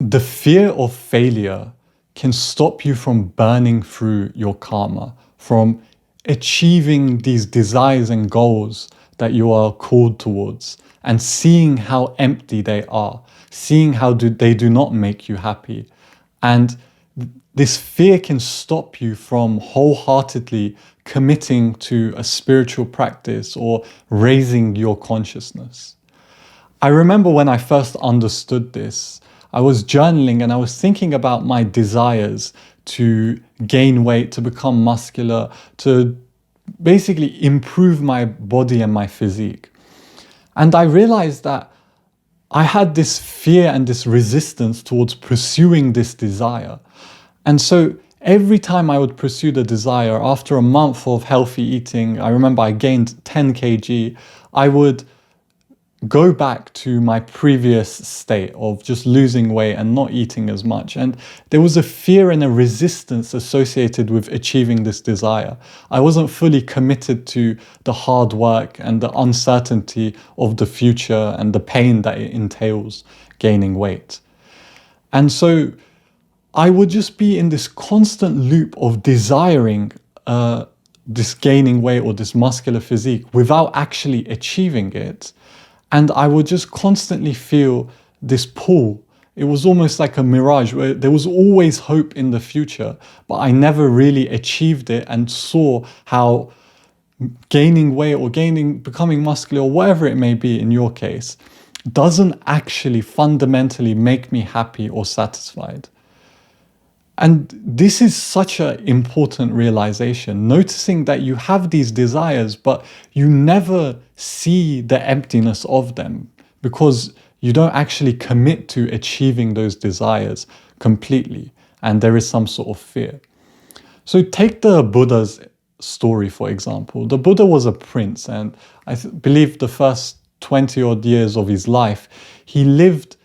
The fear of failure can stop you from burning through your karma, from achieving these desires and goals that you are called towards, and seeing how empty they are, seeing how they do not make you happy. And this fear can stop you from wholeheartedly committing to a spiritual practice or raising your consciousness. I remember when I first understood this, I was journaling and I was thinking about my desires to gain weight, to become muscular, to basically improve my body and my physique. And I realized that I had this fear and this resistance towards pursuing this desire. And so every time I would pursue the desire, after a month of healthy eating, I remember I gained 10 kg, I would go back to my previous state of just losing weight and not eating as much. And there was a fear and a resistance associated with achieving this desire. I wasn't fully committed to the hard work and the uncertainty of the future and the pain that it entails gaining weight. And so I would just be in this constant loop of desiring this gaining weight or this muscular physique without actually achieving it. And I would just constantly feel this pull. It was almost like a mirage where there was always hope in the future, but I never really achieved it and saw how gaining weight or becoming muscular or whatever it may be in your case, doesn't actually fundamentally make me happy or satisfied. And this is such an important realization, noticing that you have these desires, but you never see the emptiness of them because you don't actually commit to achieving those desires completely. And there is some sort of fear. So take the Buddha's story, for example. The Buddha was a prince, and I believe the first 20 odd years of his life, he lived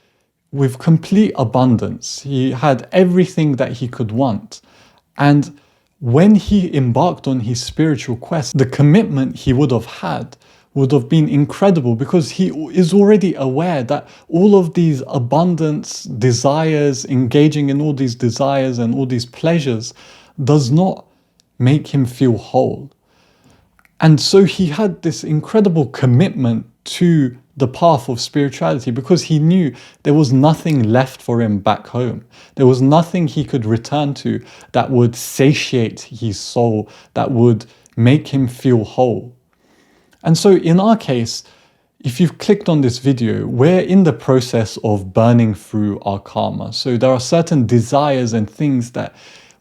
with complete abundance. He had everything that he could want. And when he embarked on his spiritual quest, the commitment he would have had would have been incredible because he is already aware that all of these abundance, desires, engaging in all these desires and all these pleasures does not make him feel whole. And so he had this incredible commitment to the path of spirituality because he knew there was nothing left for him back home. There was nothing he could return to that would satiate his soul, that would make him feel whole. And so in our case, if you've clicked on this video, we're in the process of burning through our karma. So there are certain desires and things that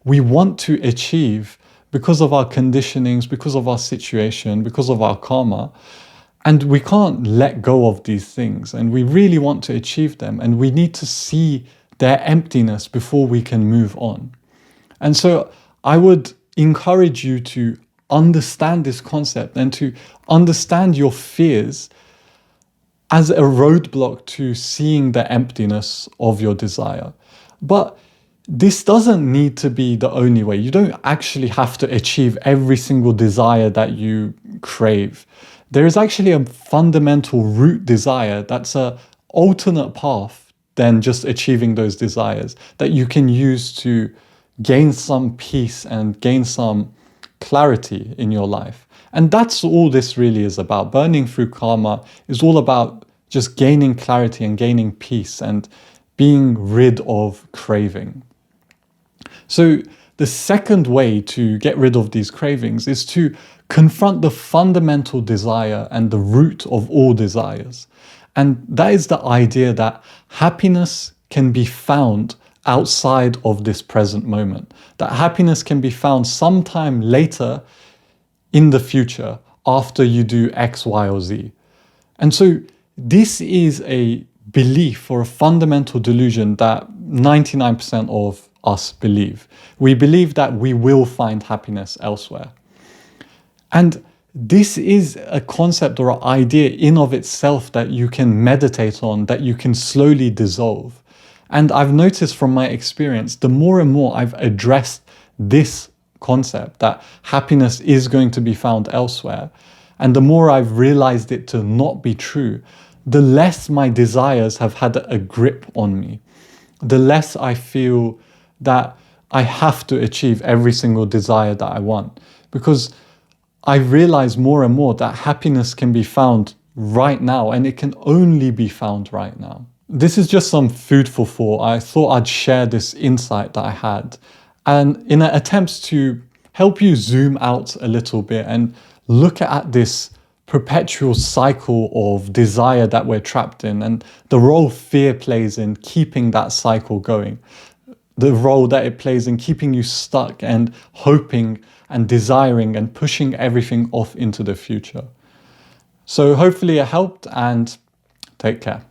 we want to achieve because of our conditionings, because of our situation, because of our karma. And we can't let go of these things, and we really want to achieve them, and we need to see their emptiness before we can move on. And so I would encourage you to understand this concept and to understand your fears as a roadblock to seeing the emptiness of your desire. But this doesn't need to be the only way. You don't actually have to achieve every single desire that you crave. There is actually a fundamental root desire that's an alternate path than just achieving those desires that you can use to gain some peace and gain some clarity in your life. And that's all this really is about. Burning through karma is all about just gaining clarity and gaining peace and being rid of craving. So the second way to get rid of these cravings is to confront the fundamental desire and the root of all desires. And that is the idea that happiness can be found outside of this present moment. That happiness can be found sometime later in the future after you do X, Y, or Z. And so this is a belief or a fundamental delusion that 99% of us believe. We believe that we will find happiness elsewhere. And this is a concept or an idea in of itself that you can meditate on, that you can slowly dissolve. And I've noticed from my experience, the more and more I've addressed this concept that happiness is going to be found elsewhere, and the more I've realized it to not be true, the less my desires have had a grip on me. the less I feel that I have to achieve every single desire that I want. Because I realize more and more that happiness can be found right now, and it can only be found right now. This is just some food for thought. I thought I'd share this insight that I had. And in an attempt to help you zoom out a little bit and look at this perpetual cycle of desire that we're trapped in, and the role fear plays in keeping that cycle going, the role that it plays in keeping you stuck and hoping and desiring and pushing everything off into the future. So hopefully it helped, and take care.